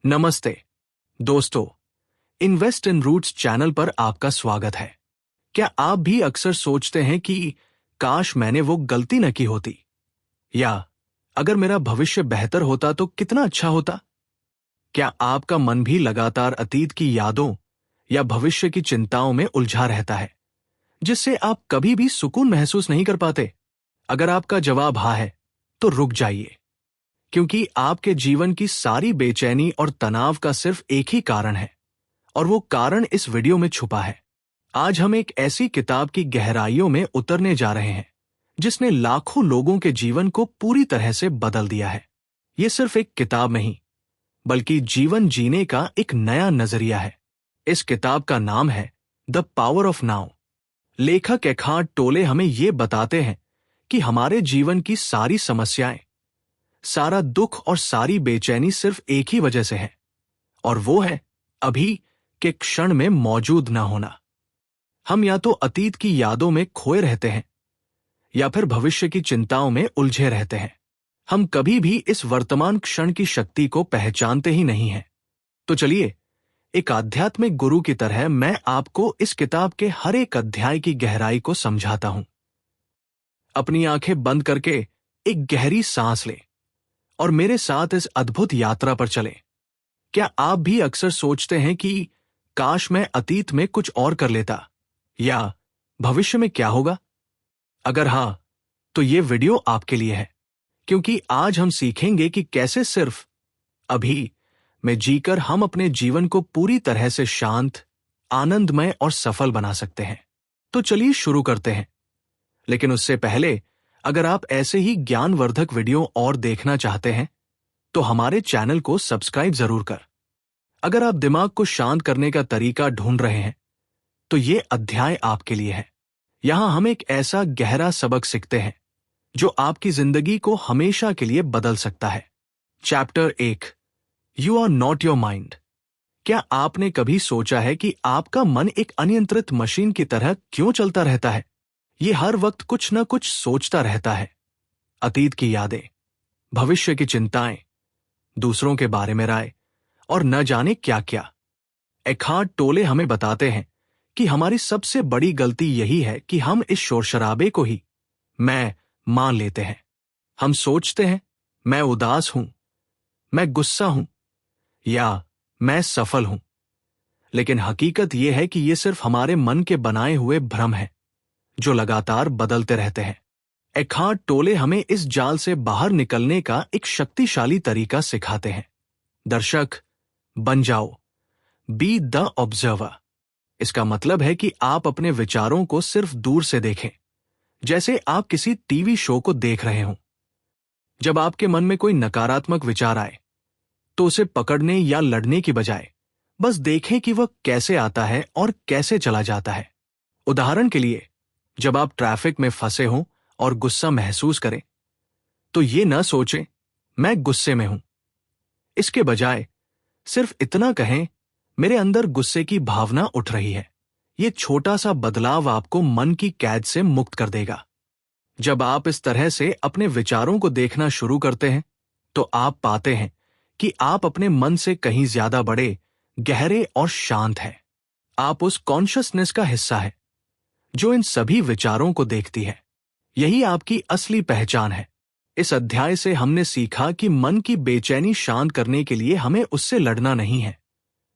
नमस्ते दोस्तों, invest in roots channel पर आपका स्वागत है। क्या आप भी अक्सर सोचते हैं कि काश मैंने वो गलती न की होती, या अगर मेरा भविष्य बेहतर होता तो कितना अच्छा होता? क्या आपका मन भी लगातार अतीत की यादों या भविष्य की चिंताओं में उलझा रहता है, जिससे आप कभी भी सुकून महसूस नहीं कर पाते? अगर आपका जवाब हाँ है, तो रुक जाइए, क्योंकि आपके जीवन की सारी बेचैनी और तनाव का सिर्फ एक ही कारण है, और वो कारण इस वीडियो में छुपा है। आज हम एक ऐसी किताब की गहराइयों में उतरने जा रहे हैं, जिसने लाखों लोगों के जीवन को पूरी तरह से बदल दिया है। ये सिर्फ एक किताब नहीं, बल्कि जीवन जीने का एक नया नजरिया है। इस किताब का नाम है द पावर ऑफ नाउ। लेखक एखार्ट टोले हमें ये बताते हैं कि हमारे जीवन की सारी समस्याएं, सारा दुख और सारी बेचैनी सिर्फ एक ही वजह से है, और वो है अभी के क्षण में मौजूद ना होना। हम या तो अतीत की यादों में खोए रहते हैं, या फिर भविष्य की चिंताओं में उलझे रहते हैं। हम कभी भी इस वर्तमान क्षण की शक्ति को पहचानते ही नहीं हैं। तो चलिए, एक आध्यात्मिक गुरु की तरह मैं आपको इस किताब के हर एक अध्याय की गहराई को समझाता हूं। अपनी आंखें बंद करके एक गहरी सांस लें और मेरे साथ इस अद्भुत यात्रा पर चलें। क्या आप भी अक्सर सोचते हैं कि काश मैं अतीत में कुछ और कर लेता, या भविष्य में क्या होगा? अगर हां, तो ये वीडियो आपके लिए है, क्योंकि आज हम सीखेंगे कि कैसे सिर्फ अभी में जीकर हम अपने जीवन को पूरी तरह से शांत, आनंदमय और सफल बना सकते हैं। तो चलिए शुरू करते हैं। लेकिन उससे पहले, अगर आप ऐसे ही ज्ञानवर्धक वीडियो और देखना चाहते हैं, तो हमारे चैनल को सब्सक्राइब जरूर कर। अगर आप दिमाग को शांत करने का तरीका ढूंढ रहे हैं, तो ये अध्याय आपके लिए है। यहां हम एक ऐसा गहरा सबक सीखते हैं जो आपकी जिंदगी को हमेशा के लिए बदल सकता है। Chapter 1, you are not your mind. क्या आपने कभी सोचा है कि आपका मन एक अनियंत्रित मशीन की तरह क्यों चलता रहता है? ये हर वक्त कुछ न कुछ सोचता रहता है। अतीत की यादें, भविष्य की चिंताएं, दूसरों के बारे में राय, और न जाने क्या क्या। एखार्ट टोले हमें बताते हैं कि हमारी सबसे बड़ी गलती यही है कि हम इस शोरशराबे को ही मैं मान लेते हैं। हम सोचते हैं, मैं उदास हूं, मैं गुस्सा हूं, या मैं सफल हूं। लेकिन हकीकत यह है कि ये सिर्फ हमारे मन के बनाए हुए भ्रम हैं, जो लगातार बदलते रहते हैं। एखार्ट टोले हमें इस जाल से बाहर निकलने का एक शक्तिशाली तरीका सिखाते हैं। दर्शक बन जाओ, बी द ऑब्जर्वर। इसका मतलब है कि आप अपने विचारों को सिर्फ दूर से देखें, जैसे आप किसी टीवी शो को देख रहे हों। जब आपके मन में कोई नकारात्मक विचार आए, तो उसे पकड़ने या लड़ने की बजाय बस देखें कि वह कैसे आता है और कैसे चला जाता है। उदाहरण के लिए, जब आप ट्रैफिक में फंसे हों और गुस्सा महसूस करें, तो ये न सोचें, मैं गुस्से में हूं। इसके बजाय सिर्फ इतना कहें, मेरे अंदर गुस्से की भावना उठ रही है। यह छोटा सा बदलाव आपको मन की कैद से मुक्त कर देगा। जब आप इस तरह से अपने विचारों को देखना शुरू करते हैं, तो आप पाते हैं कि आप अपने मन से कहीं ज्यादा बड़े, गहरे और शांत हैं। आप उस कॉन्शियसनेस का हिस्सा है जो इन सभी विचारों को देखती है। यही आपकी असली पहचान है। इस अध्याय से हमने सीखा कि मन की बेचैनी शांत करने के लिए हमें उससे लड़ना नहीं है,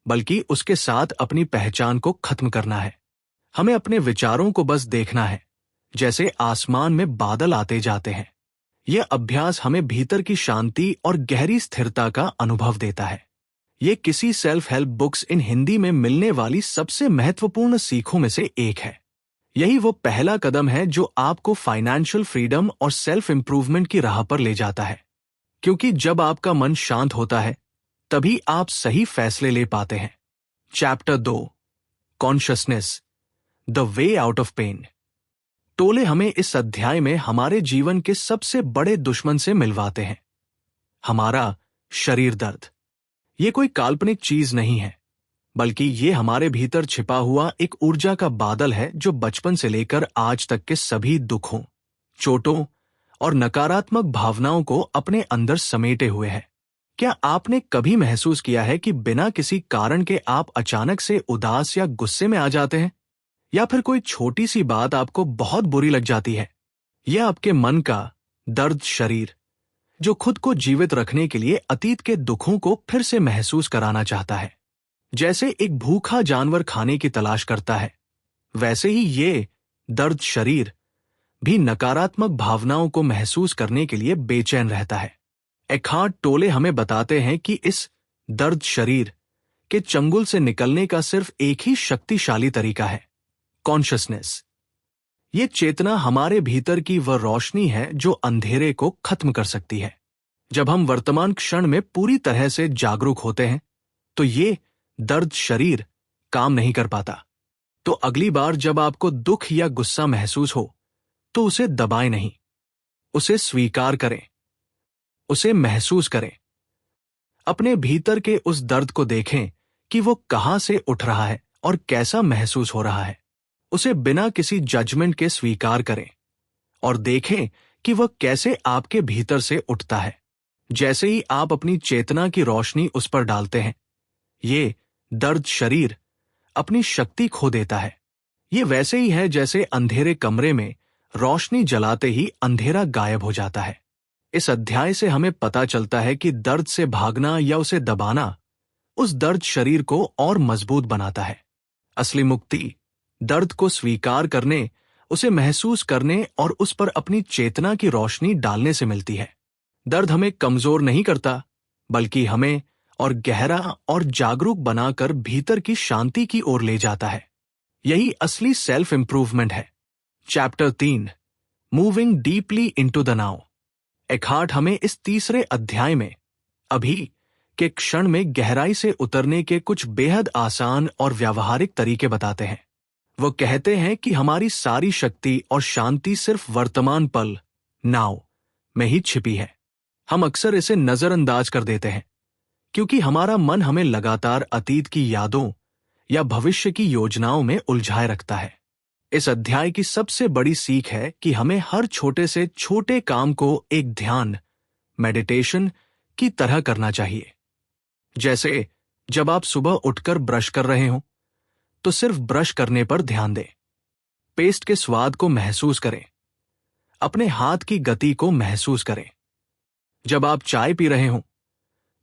बल्कि उसके साथ अपनी पहचान को खत्म करना है। हमें अपने विचारों को बस देखना है, जैसे आसमान में बादल आते जाते हैं। यह अभ्यास हमें भीतर की शांति और गहरी स्थिरता का अनुभव देता है। यह किसी सेल्फ हेल्प बुक्स इन हिंदी में मिलने वाली सबसे महत्वपूर्ण सीखों में से एक है। यही वो पहला कदम है जो आपको फाइनेंशियल फ्रीडम और सेल्फ इंप्रूवमेंट की राह पर ले जाता है। क्योंकि जब आपका मन शांत होता है, तभी आप सही फैसले ले पाते हैं। Chapter 2, consciousness, the way out of pain. टोले हमें इस अध्याय में हमारे जीवन के सबसे बड़े दुश्मन से मिलवाते हैं, हमारा शरीर दर्द। ये कोई काल्पनिक चीज नहीं है, बल्कि ये हमारे भीतर छिपा हुआ एक ऊर्जा का बादल है जो बचपन से लेकर आज तक के सभी दुखों, चोटों और नकारात्मक भावनाओं को अपने अंदर समेटे हुए है। क्या आपने कभी महसूस किया है कि बिना किसी कारण के आप अचानक से उदास या गुस्से में आ जाते हैं? या फिर कोई छोटी सी बात आपको बहुत बुरी लग जाती है? यह आपके मन का दर्द शरीर, जो खुद को जीवित रखने के लिए अतीत के दुखों को फिर से महसूस कराना चाहता है। जैसे एक भूखा जानवर खाने की तलाश करता है, वैसे ही ये दर्द शरीर भी नकारात्मक भावनाओं को महसूस करने के लिए बेचैन रहता है। एखार्ट टोले हमें बताते हैं कि इस दर्द शरीर के चंगुल से निकलने का सिर्फ एक ही शक्तिशाली तरीका है, कॉन्शसनेस। ये चेतना हमारे भीतर की वह रोशनी है जो अंधेरे को खत्म कर सकती है। जब हम वर्तमान क्षण में पूरी तरह से जागरूक होते हैं, तो ये दर्द शरीर काम नहीं कर पाता। तो अगली बार जब आपको दुख या गुस्सा महसूस हो, तो उसे दबाएं नहीं, उसे स्वीकार करें, उसे महसूस करें। अपने भीतर के उस दर्द को देखें कि वो कहां से उठ रहा है और कैसा महसूस हो रहा है। उसे बिना किसी जजमेंट के स्वीकार करें और देखें कि वह कैसे आपके भीतर से उठता है। जैसे ही आप अपनी चेतना की रोशनी उस पर डालते हैं, ये दर्द शरीर अपनी शक्ति खो देता है। ये वैसे ही है जैसे अंधेरे कमरे में रोशनी जलाते ही अंधेरा गायब हो जाता है। इस अध्याय से हमें पता चलता है कि दर्द से भागना या उसे दबाना उस दर्द शरीर को और मजबूत बनाता है। असली मुक्ति दर्द को स्वीकार करने, उसे महसूस करने और उस पर अपनी चेतना की रोशनी डालने से मिलती है। दर्द हमें कमजोर नहीं करता, बल्कि हमें और गहरा और जागरूक बनाकर भीतर की शांति की ओर ले जाता है। यही असली सेल्फ इंप्रूवमेंट है। Chapter 3, moving deeply into the now. Eckhart हमें इस तीसरे अध्याय में अभी के क्षण में गहराई से उतरने के कुछ बेहद आसान और व्यावहारिक तरीके बताते हैं। वो कहते हैं कि हमारी सारी शक्ति और शांति सिर्फ वर्तमान पल, नाउ, में ही छिपी है। हम अक्सर इसे नजरअंदाज कर देते हैं, क्योंकि हमारा मन हमें लगातार अतीत की यादों या भविष्य की योजनाओं में उलझाए रखता है। इस अध्याय की सबसे बड़ी सीख है कि हमें हर छोटे से छोटे काम को एक ध्यान, मेडिटेशन की तरह करना चाहिए। जैसे जब आप सुबह उठकर ब्रश कर रहे हो, तो सिर्फ ब्रश करने पर ध्यान दें। पेस्ट के स्वाद को महसूस करें, अपने हाथ की गति को महसूस करें। जब आप चाय पी रहे हो,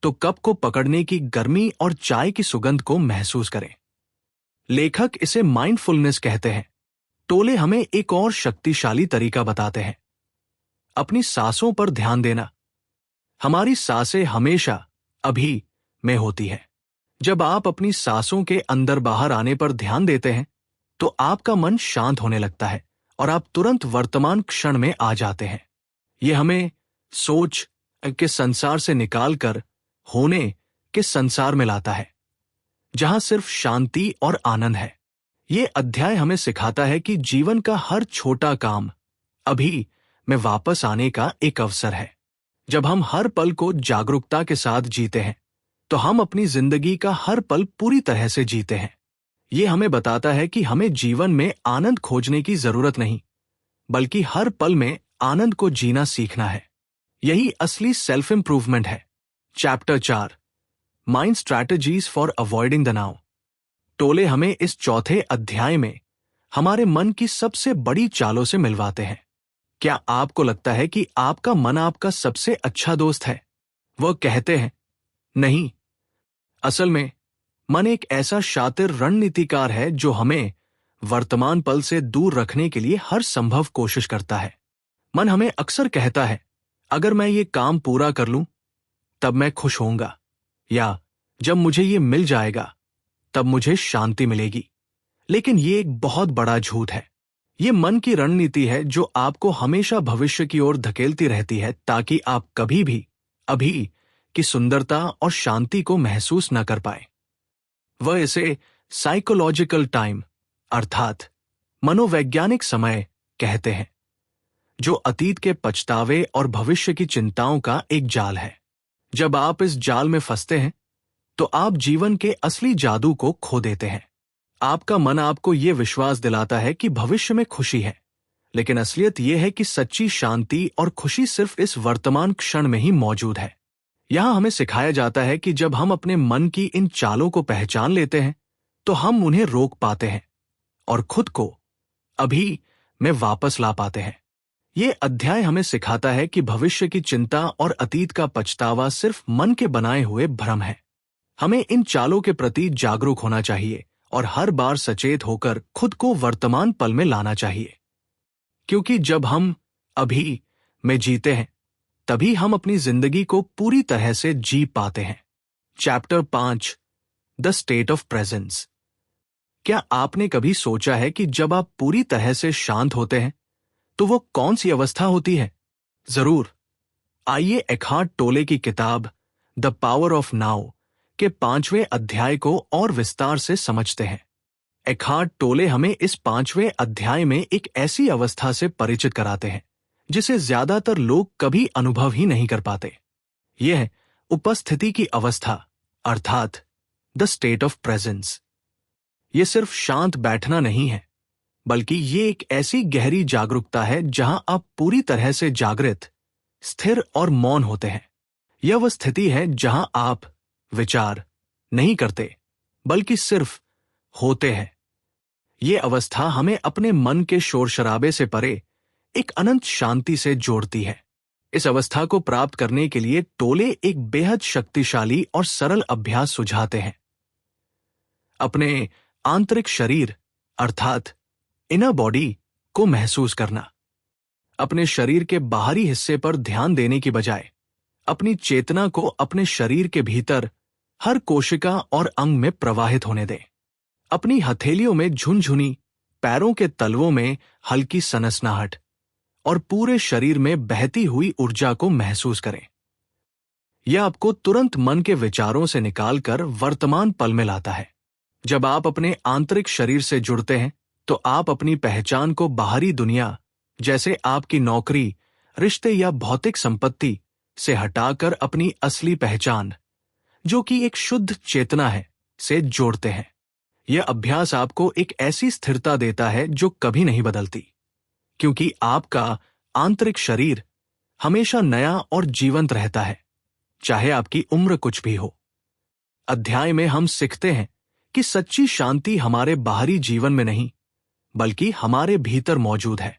तो कप को पकड़ने की गर्मी और चाय की सुगंध को महसूस करें। लेखक इसे माइंडफुलनेस कहते हैं। टोले हमें एक और शक्तिशाली तरीका बताते हैं, अपनी सांसों पर ध्यान देना। हमारी सांसें हमेशा अभी में होती है। जब आप अपनी सांसों के अंदर बाहर आने पर ध्यान देते हैं, तो आपका मन शांत होने लगता है और आप तुरंत वर्तमान क्षण में आ जाते हैं। यह हमें सोच के संसार से निकालकर होने के संसार में लाता है, जहां सिर्फ शांति और आनंद है। यह अध्याय हमें सिखाता है कि जीवन का हर छोटा काम अभी में वापस आने का एक अवसर है। जब हम हर पल को जागरूकता के साथ जीते हैं, तो हम अपनी जिंदगी का हर पल पूरी तरह से जीते हैं। यह हमें बताता है कि हमें जीवन में आनंद खोजने की जरूरत नहीं, बल्कि हर पल में आनंद को जीना सीखना है। यही असली सेल्फ इंप्रूवमेंट है। Chapter 4, mind strategies for avoiding the now. टोले हमें इस चौथे अध्याय में हमारे मन की सबसे बड़ी चालों से मिलवाते हैं। क्या आपको लगता है कि आपका मन आपका सबसे अच्छा दोस्त है? वह कहते हैं, नहीं। असल में मन एक ऐसा शातिर रणनीतिकार है जो हमें वर्तमान पल से दूर रखने के लिए हर संभव कोशिश करता है। मन हमें अक्सर कहता है, अगर मैं ये काम पूरा कर लूं, तब मैं खुश होऊंगा, या जब मुझे ये मिल जाएगा, तब मुझे शांति मिलेगी। लेकिन ये एक बहुत बड़ा झूठ है। ये मन की रणनीति है जो आपको हमेशा भविष्य की ओर धकेलती रहती है, ताकि आप कभी भी अभी की सुंदरता और शांति को महसूस न कर पाए। वह इसे साइकोलॉजिकल टाइम, अर्थात मनोवैज्ञानिक समय कहते हैं, जो अतीत के पछतावे और भविष्य की चिंताओं का एक जाल है। जब आप इस जाल में फंसते हैं, तो आप जीवन के असली जादू को खो देते हैं। आपका मन आपको यह विश्वास दिलाता है कि भविष्य में खुशी है, लेकिन असलियत यह है कि सच्ची शांति और खुशी सिर्फ इस वर्तमान क्षण में ही मौजूद है। यहां हमें सिखाया जाता है कि जब हम अपने मन की इन चालों को पहचान लेते हैं तो हम उन्हें रोक पाते हैं और खुद को अभी में वापस ला पाते हैं। ये अध्याय हमें सिखाता है कि भविष्य की चिंता और अतीत का पछतावा सिर्फ मन के बनाए हुए भ्रम है। हमें इन चालों के प्रति जागरूक होना चाहिए और हर बार सचेत होकर खुद को वर्तमान पल में लाना चाहिए, क्योंकि जब हम अभी में जीते हैं तभी हम अपनी जिंदगी को पूरी तरह से जी पाते हैं। Chapter 5, the state of presence. क्या आपने कभी सोचा है कि जब आप पूरी तरह से शांत होते हैं तो वो कौन सी अवस्था होती है? जरूर। आइए एकहार्ट टोले की किताब द पावर ऑफ नाउ के 5वें अध्याय को और विस्तार से समझते हैं। एकहार्ट टोले हमें इस 5वें अध्याय में एक ऐसी अवस्था से परिचित कराते हैं जिसे ज्यादातर लोग कभी अनुभव ही नहीं कर पाते। यह उपस्थिति की अवस्था अर्थात द स्टेट ऑफ प्रेजेंस। यह सिर्फ शांत बैठना नहीं है, बल्कि ये एक ऐसी गहरी जागरूकता है जहां आप पूरी तरह से जागृत, स्थिर और मौन होते हैं। यह वह स्थिति है जहां आप विचार नहीं करते, बल्कि सिर्फ होते हैं। ये अवस्था हमें अपने मन के शोर शराबे से परे एक अनंत शांति से जोड़ती है। इस अवस्था को प्राप्त करने के लिए टोले एक बेहद शक्तिशाली और सरल अभ्यास सुझाते हैं। अपने आंतरिक शरीर अर्थात इनर बॉडी को महसूस करना। अपने शरीर के बाहरी हिस्से पर ध्यान देने की बजाय अपनी चेतना को अपने शरीर के भीतर हर कोशिका और अंग में प्रवाहित होने दें। अपनी हथेलियों में झुनझुनी, पैरों के तलवों में हल्की सनसनाहट और पूरे शरीर में बहती हुई ऊर्जा को महसूस करें। यह आपको तुरंत मन के विचारों से निकालकर वर्तमान पल में लाता है। जब आप अपने आंतरिक शरीर से जुड़ते हैं तो आप अपनी पहचान को बाहरी दुनिया जैसे आपकी नौकरी, रिश्ते या भौतिक संपत्ति से हटाकर अपनी असली पहचान, जो कि एक शुद्ध चेतना है, से जोड़ते हैं। यह अभ्यास आपको एक ऐसी स्थिरता देता है जो कभी नहीं बदलती, क्योंकि आपका आंतरिक शरीर हमेशा नया और जीवंत रहता है, चाहे आपकी उम्र कुछ भी हो। अध्याय में हम सीखते हैं कि सच्ची शांति हमारे बाहरी जीवन में नहीं, बल्कि हमारे भीतर मौजूद है।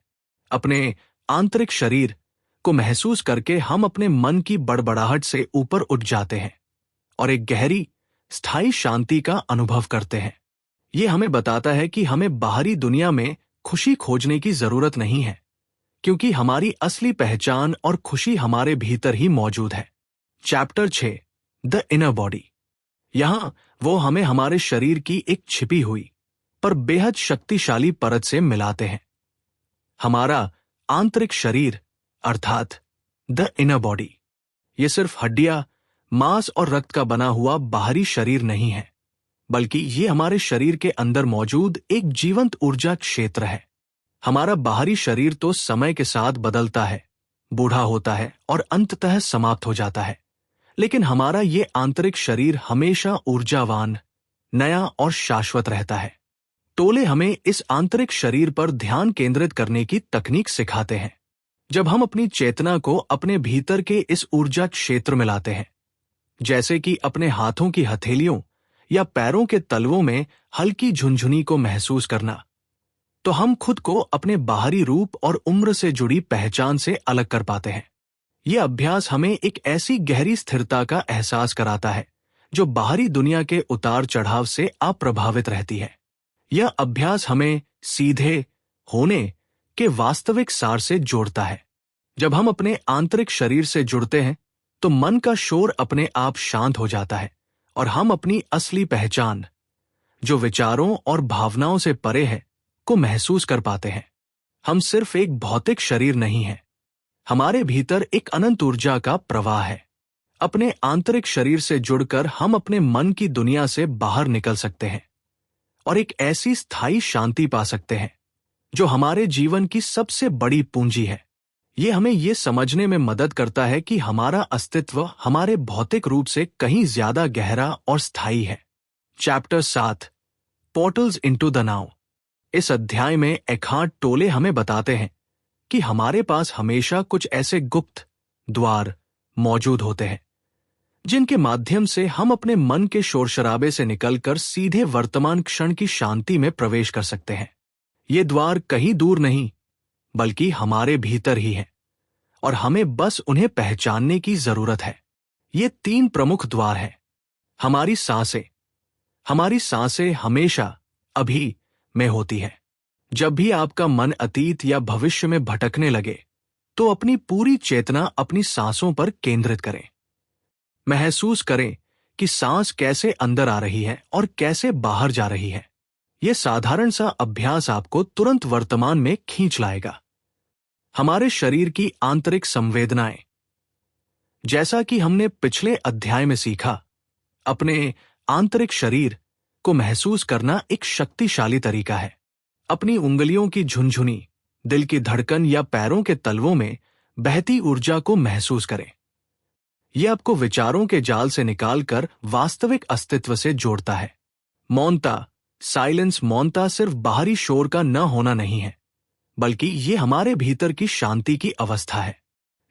अपने आंतरिक शरीर को महसूस करके हम अपने मन की बड़बड़ाहट से ऊपर उठ जाते हैं और एक गहरी, स्थायी शांति का अनुभव करते हैं। यह हमें बताता है कि हमें बाहरी दुनिया में खुशी खोजने की जरूरत नहीं है, क्योंकि हमारी असली पहचान और खुशी हमारे भीतर ही मौजूद है। Chapter 6, the inner body. यहां वो हमें हमारे शरीर की एक छिपी हुई पर बेहद शक्तिशाली परत से मिलाते हैं। हमारा आंतरिक शरीर अर्थात द इनर बॉडी, ये सिर्फ हड्डियां, मांस और रक्त का बना हुआ बाहरी शरीर नहीं है, बल्कि ये हमारे शरीर के अंदर मौजूद एक जीवंत ऊर्जा क्षेत्र है। हमारा बाहरी शरीर तो समय के साथ बदलता है, बूढ़ा होता है और अंततः समाप्त हो जाता है, लेकिन हमारा ये आंतरिक शरीर हमेशा ऊर्जावान, नया और शाश्वत रहता है। टोले हमें इस आंतरिक शरीर पर ध्यान केंद्रित करने की तकनीक सिखाते हैं। जब हम अपनी चेतना को अपने भीतर के इस ऊर्जा क्षेत्र में लाते हैं, जैसे कि अपने हाथों की हथेलियों या पैरों के तलवों में हल्की झुनझुनी को महसूस करना, तो हम खुद को अपने बाहरी रूप और उम्र से जुड़ी पहचान से अलग कर पाते हैं। यह अभ्यास हमें एक ऐसी गहरी स्थिरता का एहसास कराता है जो बाहरी दुनिया के उतार चढ़ाव से अप्रभावित रहती है। यह अभ्यास हमें सीधे होने के वास्तविक सार से जोड़ता है। जब हम अपने आंतरिक शरीर से जुड़ते हैं तो मन का शोर अपने आप शांत हो जाता है और हम अपनी असली पहचान, जो विचारों और भावनाओं से परे है, को महसूस कर पाते हैं। हम सिर्फ एक भौतिक शरीर नहीं हैं, हमारे भीतर एक अनंत ऊर्जा का प्रवाह है। अपने आंतरिक शरीर से जुड़कर हम अपने मन की दुनिया से बाहर निकल सकते हैं और एक ऐसी स्थायी शांति पा सकते हैं जो हमारे जीवन की सबसे बड़ी पूंजी है। ये हमें ये समझने में मदद करता है कि हमारा अस्तित्व हमारे भौतिक रूप से कहीं ज्यादा गहरा और स्थायी है। Chapter 7, portals into the now. इस अध्याय में एकहार्ट टोले हमें बताते हैं कि हमारे पास हमेशा कुछ ऐसे गुप्त द्वार मौजूद होते हैं जिनके माध्यम से हम अपने मन के शोरशराबे से निकलकर सीधे वर्तमान क्षण की शांति में प्रवेश कर सकते हैं। ये द्वार कहीं दूर नहीं, बल्कि हमारे भीतर ही हैं, और हमें बस उन्हें पहचानने की जरूरत है। ये 3 प्रमुख द्वार हैं। हमारी सांसें। हमारी सांसें हमेशा अभी में होती हैं। जब भी आपका मन अतीत या भविष्य में भटकने लगे, तो अपनी पूरी चेतना अपनी सांसों पर केंद्रित करें। महसूस करें कि सांस कैसे अंदर आ रही है और कैसे बाहर जा रही है। यह साधारण सा अभ्यास आपको तुरंत वर्तमान में खींच लाएगा। हमारे शरीर की आंतरिक संवेदनाएं। जैसा कि हमने पिछले अध्याय में सीखा, अपने आंतरिक शरीर को महसूस करना एक शक्तिशाली तरीका है। अपनी उंगलियों की झुनझुनी, दिल की धड़कन या पैरों के तलवों में बहती ऊर्जा को महसूस करें। यह आपको विचारों के जाल से निकालकर वास्तविक अस्तित्व से जोड़ता है। मौनता, साइलेंस, मौनता सिर्फ बाहरी शोर का न होना नहीं है, बल्कि ये हमारे भीतर की शांति की अवस्था है।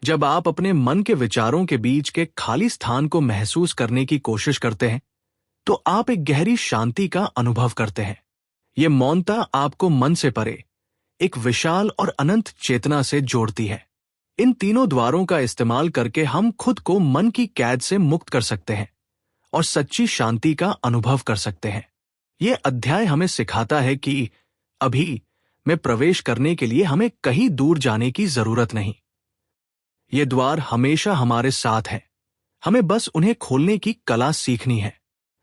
जब आप अपने मन के विचारों के बीच के खाली स्थान को महसूस करने की कोशिश करते हैं, तो आप एक गहरी शांति का अनुभव करते हैं। ये मौनता आपको मन से परे एक विशाल और अनंत चेतना से जोड़ती है। इन तीनों द्वारों का इस्तेमाल करके हम खुद को मन की कैद से मुक्त कर सकते हैं और सच्ची शांति का अनुभव कर सकते हैं। यह अध्याय हमें सिखाता है कि अभी में प्रवेश करने के लिए हमें कहीं दूर जाने की जरूरत नहीं। ये द्वार हमेशा हमारे साथ हैं। हमें बस उन्हें खोलने की कला सीखनी है।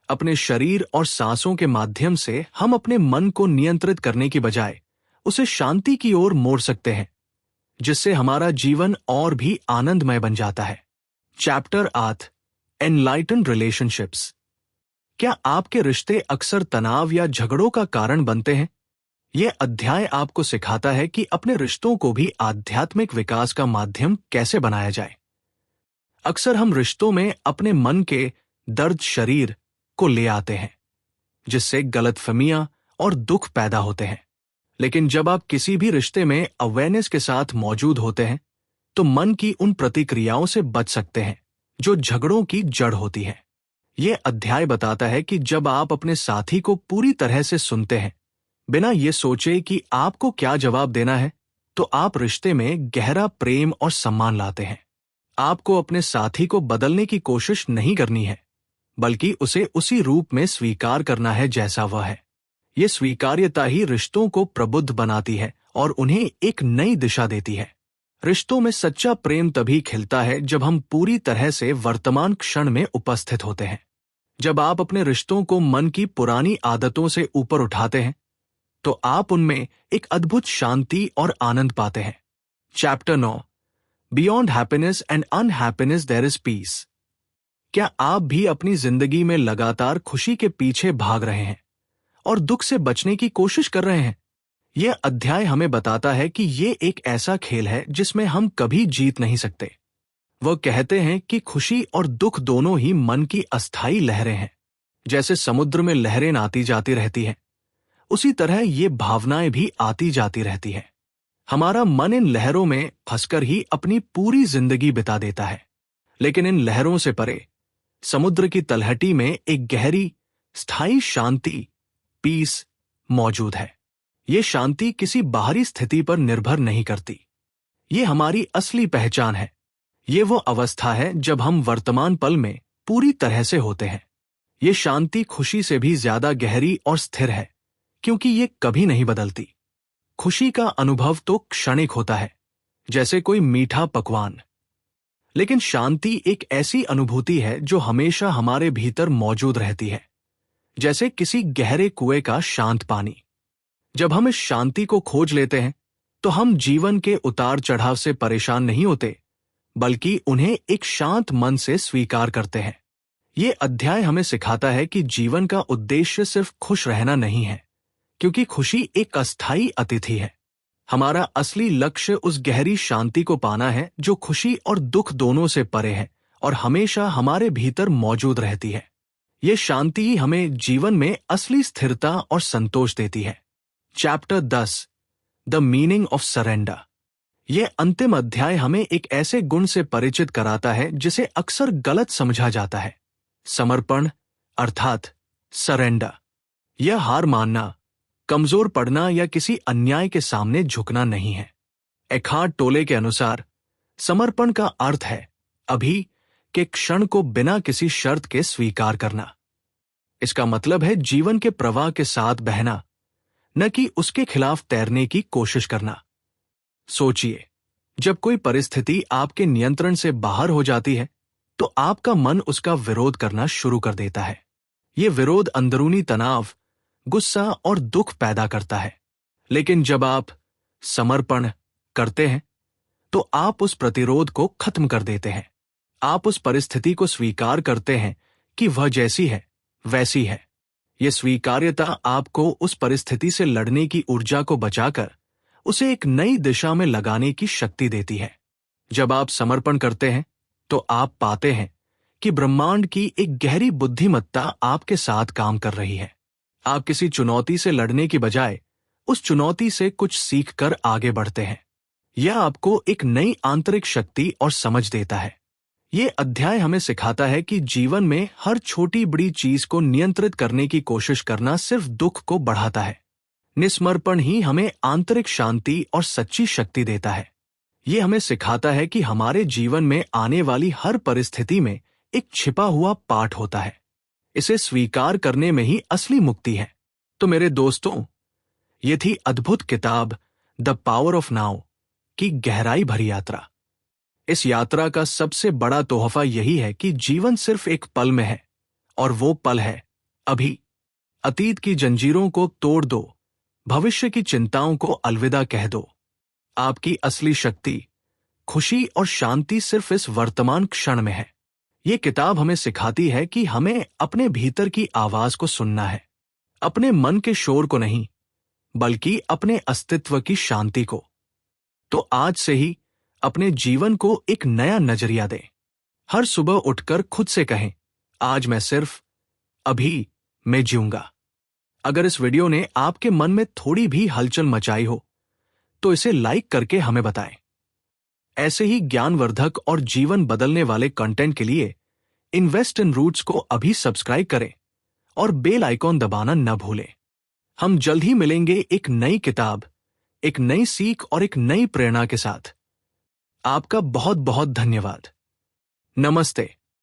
अपने शरीर और सांसों के माध्यम से हम अपने मन को नियंत्रित करने की बजाय उसे शांति की ओर मोड़ सकते हैं, जिससे हमारा जीवन और भी आनंदमय बन जाता है। Chapter 8, enlightened relationships. क्या आपके रिश्ते अक्सर तनाव या झगड़ों का कारण बनते हैं? यह अध्याय आपको सिखाता है कि अपने रिश्तों को भी आध्यात्मिक विकास का माध्यम कैसे बनाया जाए। अक्सर हम रिश्तों में अपने मन के दर्द शरीर को ले आते हैं, जिससे गलतफहमियां और दुख पैदा होते हैं। लेकिन जब आप किसी भी रिश्ते में अवेयरनेस के साथ मौजूद होते हैं, तो मन की उन प्रतिक्रियाओं से बच सकते हैं जो झगड़ों की जड़ होती है। यह अध्याय बताता है कि जब आप अपने साथी को पूरी तरह से सुनते हैं, बिना ये सोचे कि आपको क्या जवाब देना है, तो आप रिश्ते में गहरा प्रेम और सम्मान लाते हैं। आपको अपने साथी को बदलने की कोशिश नहीं करनी है, बल्कि उसे उसी रूप में स्वीकार करना है जैसा वह है। ये स्वीकार्यता ही रिश्तों को प्रबुद्ध बनाती है और उन्हें एक नई दिशा देती है। रिश्तों में सच्चा प्रेम तभी खिलता है जब हम पूरी तरह से वर्तमान क्षण में उपस्थित होते हैं। जब आप अपने रिश्तों को मन की पुरानी आदतों से ऊपर उठाते हैं, तो आप उनमें एक अद्भुत शांति और आनंद पाते हैं। Chapter 9, beyond happiness and unhappiness there is peace. क्या आप भी अपनी जिंदगी में लगातार खुशी के पीछे भाग रहे हैं और दुख से बचने की कोशिश कर रहे हैं? यह अध्याय हमें बताता है कि यह एक ऐसा खेल है जिसमें हम कभी जीत नहीं सकते। वह कहते हैं कि खुशी और दुख दोनों ही मन की अस्थायी लहरें हैं। जैसे समुद्र में लहरें आती जाती रहती हैं, उसी तरह ये भावनाएं भी आती जाती रहती हैं। हमारा मन इन लहरों में फंसकर ही अपनी पूरी जिंदगी बिता देता है। लेकिन इन लहरों से परे समुद्र की तलहटी में एक गहरी, स्थायी शांति, पीस मौजूद है। ये शांति किसी बाहरी स्थिति पर निर्भर नहीं करती। ये हमारी असली पहचान है। ये वो अवस्था है जब हम वर्तमान पल में पूरी तरह से होते हैं। ये शांति खुशी से भी ज्यादा गहरी और स्थिर है, क्योंकि ये कभी नहीं बदलती। खुशी का अनुभव तो क्षणिक होता है, जैसे कोई मीठा पकवान। लेकिन शांति एक ऐसी अनुभूति है जो हमेशा हमारे भीतर मौजूद रहती है, जैसे किसी गहरे कुएं का शांत पानी। जब हम इस शांति को खोज लेते हैं, तो हम जीवन के उतार चढ़ाव से परेशान नहीं होते, बल्कि उन्हें एक शांत मन से स्वीकार करते हैं। ये अध्याय हमें सिखाता है कि जीवन का उद्देश्य सिर्फ खुश रहना नहीं है, क्योंकि खुशी एक अस्थायी अतिथि है। हमारा असली लक्ष्य उस गहरी शांति को पाना है जो खुशी और दुख दोनों से परे है और हमेशा हमारे भीतर मौजूद रहती है। ये शांति ही हमें जीवन में असली स्थिरता और संतोष देती है। Chapter 10, the meaning of surrender. यह अंतिम अध्याय हमें एक ऐसे गुण से परिचित कराता है जिसे अक्सर गलत समझा जाता है। समर्पण अर्थात सरेंडर। यह हार मानना, कमजोर पड़ना या किसी अन्याय के सामने झुकना नहीं है। एखार्ट टोले के अनुसार समर्पण का अर्थ है अभी के क्षण को बिना किसी शर्त के स्वीकार करना। इसका मतलब है जीवन के प्रवाह के साथ बहना, न कि उसके खिलाफ तैरने की कोशिश करना। सोचिए, जब कोई परिस्थिति आपके नियंत्रण से बाहर हो जाती है तो आपका मन उसका विरोध करना शुरू कर देता है। यह विरोध अंदरूनी तनाव, गुस्सा और दुख पैदा करता है। लेकिन जब आप समर्पण करते हैं तो आप उस प्रतिरोध को खत्म कर देते हैं। आप उस परिस्थिति को स्वीकार करते हैं कि वह जैसी है वैसी है। यह स्वीकार्यता आपको उस परिस्थिति से लड़ने की ऊर्जा को बचाकर उसे एक नई दिशा में लगाने की शक्ति देती है। जब आप समर्पण करते हैं तो आप पाते हैं कि ब्रह्मांड की एक गहरी बुद्धिमत्ता आपके साथ काम कर रही है। आप किसी चुनौती से लड़ने की बजाय उस चुनौती से कुछ सीखकर आगे बढ़ते हैं। यह आपको एक नई आंतरिक शक्ति और समझ देता है। यह अध्याय हमें सिखाता है कि जीवन में हर छोटी बड़ी चीज को नियंत्रित करने की कोशिश करना सिर्फ दुख को बढ़ाता है। निस्मर्पण ही हमें आंतरिक शांति और सच्ची शक्ति देता है। यह हमें सिखाता है कि हमारे जीवन में आने वाली हर परिस्थिति में एक छिपा हुआ पाठ होता है। इसे स्वीकार करने में ही असली मुक्ति है। तो मेरे दोस्तों, ये थी अद्भुत किताब द पावर ऑफ नाउ की गहराई भरी यात्रा। इस यात्रा का सबसे बड़ा तोहफा यही है कि जीवन सिर्फ एक पल में है, और वो पल है अभी। अतीत की जंजीरों को तोड़ दो, भविष्य की चिंताओं को अलविदा कह दो। आपकी असली शक्ति, खुशी और शांति सिर्फ इस वर्तमान क्षण में है। ये किताब हमें सिखाती है कि हमें अपने भीतर की आवाज को सुनना है, अपने मन के शोर को नहीं, बल्कि अपने अस्तित्व की शांति को। तो आज से ही अपने जीवन को एक नया नजरिया दें। हर सुबह उठकर खुद से कहें, आज मैं सिर्फ अभी मैं जीऊंगा। अगर इस वीडियो ने आपके मन में थोड़ी भी हलचल मचाई हो तो इसे लाइक करके हमें बताएं। ऐसे ही ज्ञानवर्धक और जीवन बदलने वाले कंटेंट के लिए इन्वेस्ट इन रूट्स को अभी सब्सक्राइब करें और बेल आइकॉन दबाना न भूलें। हम जल्द ही मिलेंगे एक नई किताब, एक नई सीख और एक नई प्रेरणा के साथ। आपका बहुत बहुत धन्यवाद। नमस्ते।